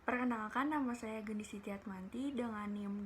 Perkenalkan, nama saya Geni Sitiatmanti dengan NIM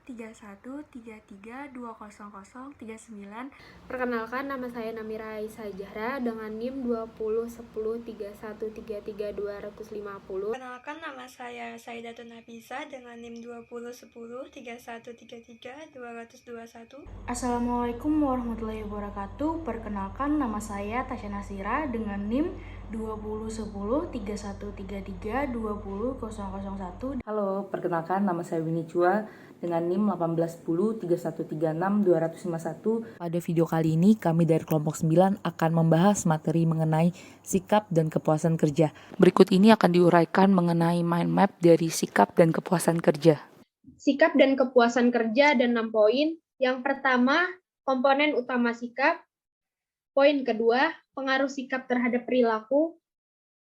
2010310333200039. Perkenalkan, nama saya Namira Aisyah Zahra dengan NIM 201031333250. Perkenalkan, nama saya Saidatun Nafisa dengan NIM 201031333221. Assalamualaikum warahmatullahi wabarakatuh. Perkenalkan, nama saya Tasya Nasira dengan NIM 20103133320001. Halo, perkenalkan nama saya Winnie Chua dengan NIM 181031362051. Pada video kali ini kami dari kelompok 9 akan membahas materi mengenai sikap dan kepuasan kerja. Berikut ini akan diuraikan mengenai mind map dari sikap dan kepuasan kerja. Sikap dan kepuasan kerja dan 6 poin. Yang pertama, komponen utama sikap. Poin kedua, pengaruh sikap terhadap perilaku.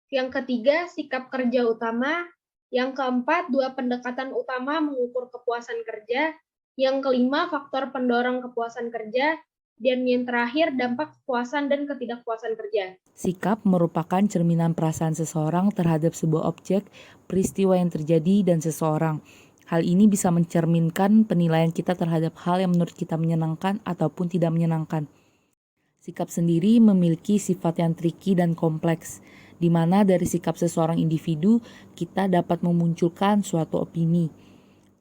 Yang ketiga, sikap kerja utama. Yang keempat, 2 pendekatan utama mengukur kepuasan kerja. Yang kelima, faktor pendorong kepuasan kerja. Dan yang terakhir, dampak kepuasan dan ketidakpuasan kerja. Sikap merupakan cerminan perasaan seseorang terhadap sebuah objek, peristiwa yang terjadi, dan seseorang. Hal ini bisa mencerminkan penilaian kita terhadap hal yang menurut kita menyenangkan ataupun tidak menyenangkan. Sikap sendiri memiliki sifat yang tricky dan kompleks, di mana dari sikap seseorang individu kita dapat memunculkan suatu opini.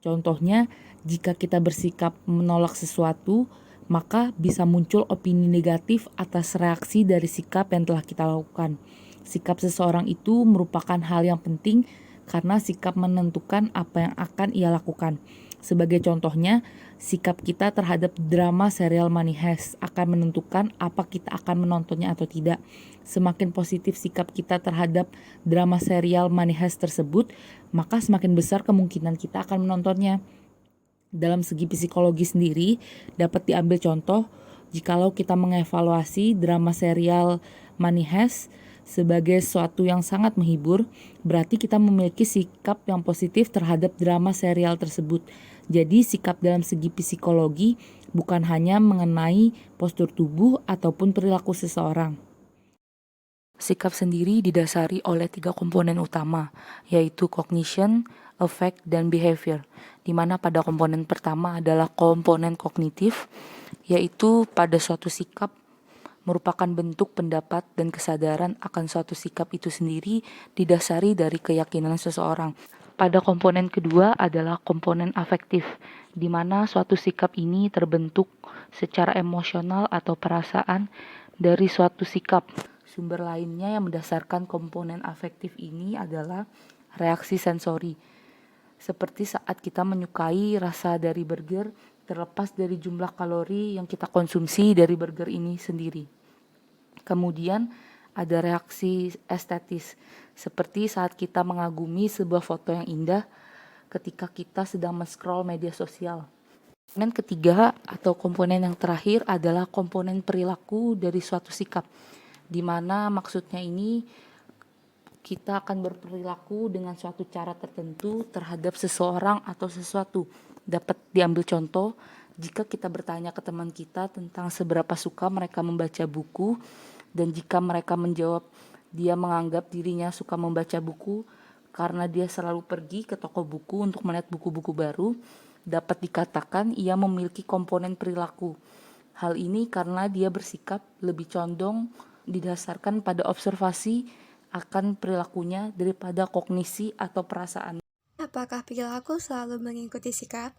Contohnya, jika kita bersikap menolak sesuatu, maka bisa muncul opini negatif atas reaksi dari sikap yang telah kita lakukan. Sikap seseorang itu merupakan hal yang penting karena sikap menentukan apa yang akan ia lakukan. Sebagai contohnya, sikap kita terhadap drama serial Money Heist akan menentukan apa kita akan menontonnya atau tidak. Semakin positif sikap kita terhadap drama serial Money Heist tersebut, maka semakin besar kemungkinan kita akan menontonnya. Dalam segi psikologi sendiri, dapat diambil contoh jikalau kita mengevaluasi drama serial Money Heist sebagai sesuatu yang sangat menghibur, berarti kita memiliki sikap yang positif terhadap drama serial tersebut. Jadi sikap dalam segi psikologi bukan hanya mengenai postur tubuh ataupun perilaku seseorang. Sikap sendiri didasari oleh 3 komponen utama, yaitu cognition, affect, dan behavior, di mana pada komponen pertama adalah komponen kognitif, yaitu pada suatu sikap merupakan bentuk pendapat dan kesadaran akan suatu sikap itu sendiri didasari dari keyakinan seseorang. Pada komponen kedua adalah komponen afektif, di mana suatu sikap ini terbentuk secara emosional atau perasaan dari suatu sikap. Sumber lainnya yang mendasarkan komponen afektif ini adalah reaksi sensori. Seperti saat kita menyukai rasa dari burger, terlepas dari jumlah kalori yang kita konsumsi dari burger ini sendiri. Kemudian ada reaksi estetis, seperti saat kita mengagumi sebuah foto yang indah ketika kita sedang men-scroll media sosial. Komponen ketiga atau komponen yang terakhir adalah komponen perilaku dari suatu sikap, di mana maksudnya ini kita akan berperilaku dengan suatu cara tertentu terhadap seseorang atau sesuatu. Dapat diambil contoh, jika kita bertanya ke teman kita tentang seberapa suka mereka membaca buku, dan jika mereka menjawab dia menganggap dirinya suka membaca buku karena dia selalu pergi ke toko buku untuk melihat buku-buku baru, dapat dikatakan ia memiliki komponen perilaku. Hal ini karena dia bersikap lebih condong didasarkan pada observasi akan perilakunya daripada kognisi atau perasaan. Apakah perilaku selalu mengikuti sikap?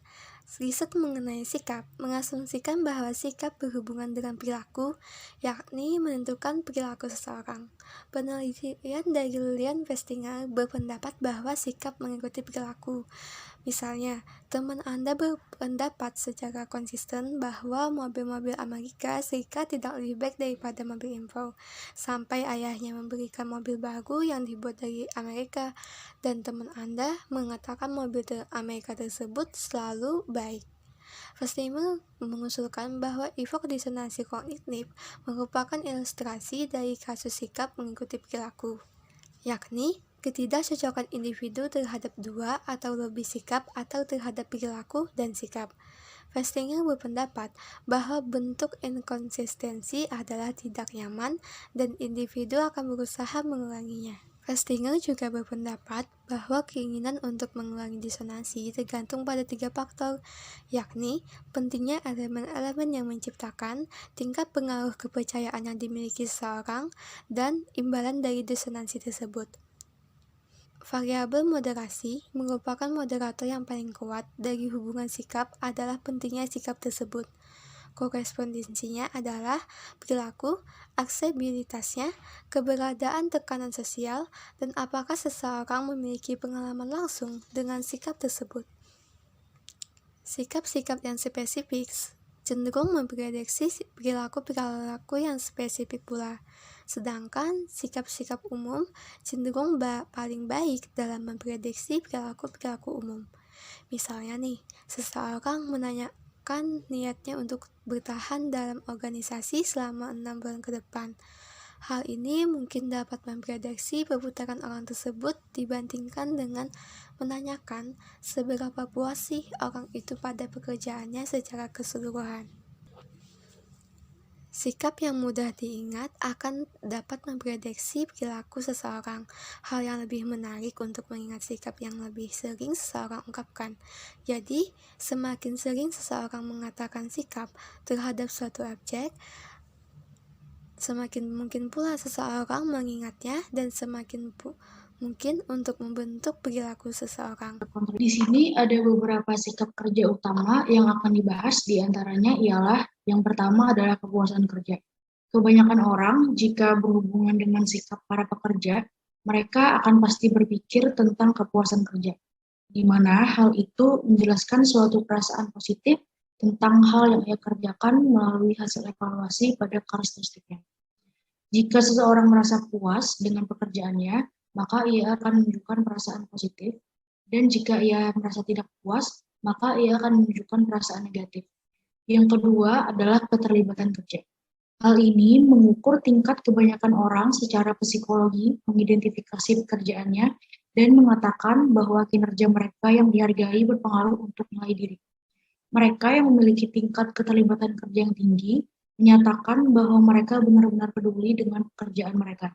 Riset mengenai sikap mengasumsikan bahwa sikap berhubungan dengan perilaku, yakni menentukan perilaku seseorang. Penelitian dari Lilian Festinger berpendapat bahwa sikap mengikuti perilaku. Misalnya, teman Anda berpendapat secara konsisten bahwa mobil-mobil Amerika Serikat tidak lebih baik daripada mobil impor, sampai ayahnya memberikan mobil baru yang dibuat dari Amerika, dan teman Anda mengatakan mobil Amerika tersebut selalu baik. Festinger mengusulkan bahwa efek disonansi kognitif merupakan ilustrasi dari kasus sikap mengikuti perilaku, yakni ketidakcocokan individu terhadap 2 atau lebih sikap atau terhadap perilaku dan sikap. Festinger berpendapat bahwa bentuk inkonsistensi adalah tidak nyaman dan individu akan berusaha menguranginya. Festinger juga berpendapat bahwa keinginan untuk mengurangi disonansi tergantung pada 3 faktor, yakni pentingnya elemen-elemen yang menciptakan, tingkat pengaruh kepercayaan yang dimiliki seseorang, dan imbalan dari disonansi tersebut. Variabel moderasi merupakan moderator yang paling kuat dari hubungan sikap adalah pentingnya sikap tersebut. Korespondensinya adalah perilaku, aksesibilitasnya, keberadaan tekanan sosial, dan apakah seseorang memiliki pengalaman langsung dengan sikap tersebut. Sikap-sikap yang spesifik cenderung memprediksi perilaku-perilaku yang spesifik pula, sedangkan sikap-sikap umum cenderung paling baik dalam memprediksi perilaku-perilaku umum. Misalnya nih, seseorang menanyakan niatnya untuk bertahan dalam organisasi selama 6 bulan ke depan. Hal ini mungkin dapat memprediksi perputaran orang tersebut dibandingkan dengan menanyakan seberapa puas sih orang itu pada pekerjaannya secara keseluruhan. Sikap yang mudah diingat akan dapat memprediksi perilaku seseorang. Hal yang lebih menarik untuk mengingat sikap yang lebih sering seseorang ungkapkan. Jadi, semakin sering seseorang mengatakan sikap terhadap suatu objek, semakin mungkin pula seseorang mengingatnya dan semakin mungkin untuk membentuk perilaku seseorang. Di sini ada beberapa sikap kerja utama yang akan dibahas, di antaranya ialah yang pertama adalah kepuasan kerja. Kebanyakan orang jika berhubungan dengan sikap para pekerja, mereka akan pasti berpikir tentang kepuasan kerja, di mana hal itu menjelaskan suatu perasaan positif tentang hal yang ia kerjakan melalui hasil evaluasi pada karakteristiknya. Jika seseorang merasa puas dengan pekerjaannya, maka ia akan menunjukkan perasaan positif, dan jika ia merasa tidak puas, maka ia akan menunjukkan perasaan negatif. Yang kedua adalah keterlibatan kerja. Hal ini mengukur tingkat kebanyakan orang secara psikologi mengidentifikasi pekerjaannya dan mengatakan bahwa kinerja mereka yang dihargai berpengaruh untuk nilai diri. Mereka yang memiliki tingkat keterlibatan kerja yang tinggi menyatakan bahwa mereka benar-benar peduli dengan pekerjaan mereka.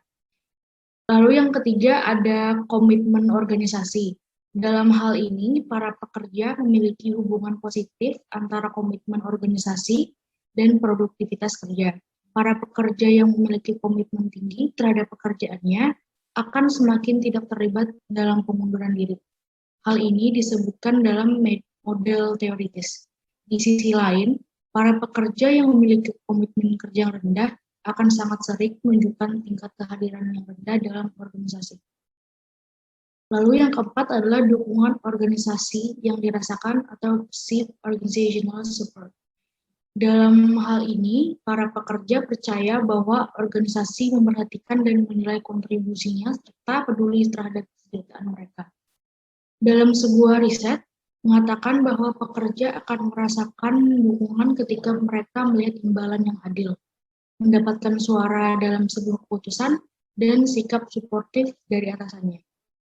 Lalu yang ketiga ada komitmen organisasi. Dalam hal ini, para pekerja memiliki hubungan positif antara komitmen organisasi dan produktivitas kerja. Para pekerja yang memiliki komitmen tinggi terhadap pekerjaannya akan semakin tidak terlibat dalam pengunduran diri. Hal ini disebutkan dalam model teoritis. Di sisi lain, para pekerja yang memiliki komitmen kerja yang rendah akan sangat sering menunjukkan tingkat kehadiran yang rendah dalam organisasi. Lalu yang keempat adalah dukungan organisasi yang dirasakan atau perceived organizational support. Dalam hal ini, para pekerja percaya bahwa organisasi memperhatikan dan menilai kontribusinya serta peduli terhadap kesejahteraan mereka. Dalam sebuah riset, mengatakan bahwa pekerja akan merasakan dukungan ketika mereka melihat imbalan yang adil, mendapatkan suara dalam sebuah keputusan, dan sikap suportif dari atasannya.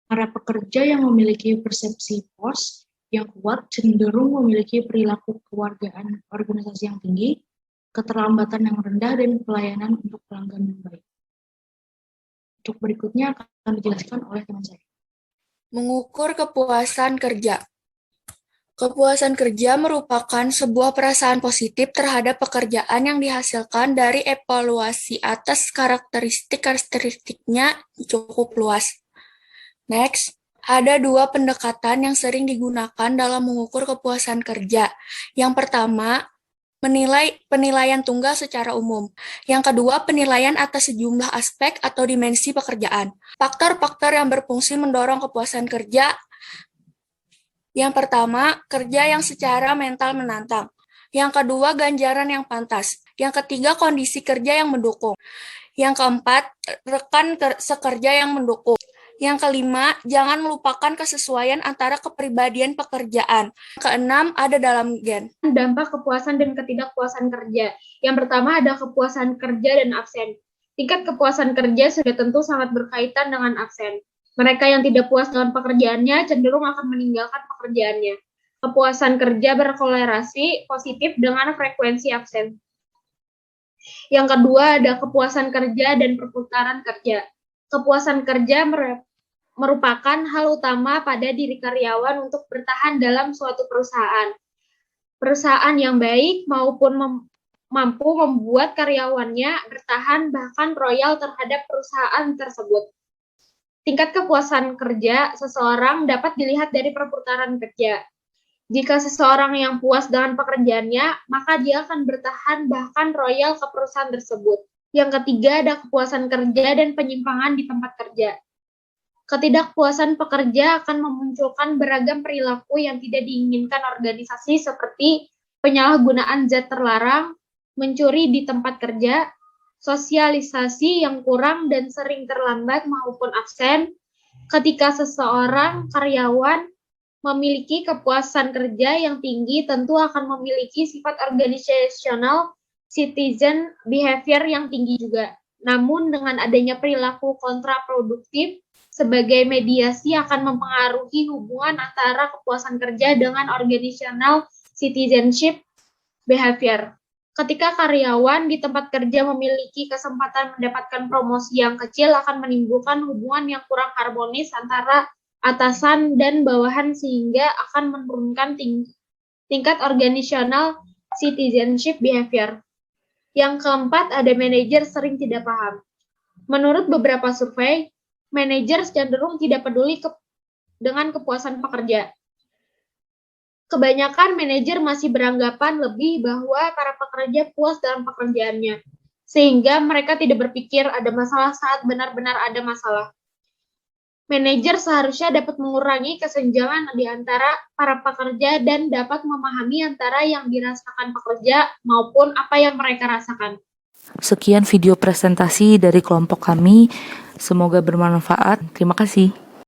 Para pekerja yang memiliki persepsi pos yang kuat cenderung memiliki perilaku kewargaan organisasi yang tinggi, keterlambatan yang rendah, dan pelayanan untuk pelanggan yang baik. Untuk berikutnya akan dijelaskan oleh teman saya. Mengukur kepuasan kerja. Kepuasan kerja merupakan sebuah perasaan positif terhadap pekerjaan yang dihasilkan dari evaluasi atas karakteristiknya cukup luas. Next, ada dua pendekatan yang sering digunakan dalam mengukur kepuasan kerja. Yang pertama, penilaian tunggal secara umum. Yang kedua, penilaian atas sejumlah aspek atau dimensi pekerjaan. Faktor-faktor yang berfungsi mendorong kepuasan kerja. Yang pertama, kerja yang secara mental menantang. Yang kedua, ganjaran yang pantas. Yang ketiga, kondisi kerja yang mendukung. Yang keempat, rekan sekerja yang mendukung. Yang kelima, jangan melupakan kesesuaian antara kepribadian pekerjaan. Yang keenam, ada dalam gen. Dampak kepuasan dan ketidakpuasan kerja. Yang pertama ada kepuasan kerja dan absen. Tingkat kepuasan kerja sudah tentu sangat berkaitan dengan absen. Mereka yang tidak puas dengan pekerjaannya cenderung akan meninggalkan pekerjaannya. Kepuasan kerja berkorelasi positif dengan frekuensi absen. Yang kedua ada kepuasan kerja dan perputaran kerja. Kepuasan kerja merupakan hal utama pada diri karyawan untuk bertahan dalam suatu perusahaan. Perusahaan yang baik mampu membuat karyawannya bertahan bahkan loyal terhadap perusahaan tersebut. Tingkat kepuasan kerja seseorang dapat dilihat dari perputaran kerja. Jika seseorang yang puas dengan pekerjaannya, maka dia akan bertahan bahkan loyal ke perusahaan tersebut. Yang ketiga ada kepuasan kerja dan penyimpangan di tempat kerja. Ketidakpuasan pekerja akan memunculkan beragam perilaku yang tidak diinginkan organisasi seperti penyalahgunaan zat terlarang, mencuri di tempat kerja, sosialisasi yang kurang dan sering terlambat maupun absen. Ketika seseorang karyawan memiliki kepuasan kerja yang tinggi, tentu akan memiliki sifat organisasional citizen behavior yang tinggi juga. Namun dengan adanya perilaku kontraproduktif sebagai mediasi akan mempengaruhi hubungan antara kepuasan kerja dengan organizational citizenship behavior. Ketika karyawan di tempat kerja memiliki kesempatan mendapatkan promosi yang kecil akan menimbulkan hubungan yang kurang harmonis antara atasan dan bawahan sehingga akan menurunkan tingkat organizational citizenship behavior. Yang keempat, ada manajer sering tidak paham. Menurut beberapa survei, manajer cenderung tidak peduli dengan kepuasan pekerja. Kebanyakan manajer masih beranggapan lebih bahwa para pekerja puas dalam pekerjaannya, sehingga mereka tidak berpikir ada masalah saat benar-benar ada masalah. Manajer seharusnya dapat mengurangi kesenjangan di antara para pekerja dan dapat memahami antara yang dirasakan pekerja maupun apa yang mereka rasakan. Sekian video presentasi dari kelompok kami. Semoga bermanfaat. Terima kasih.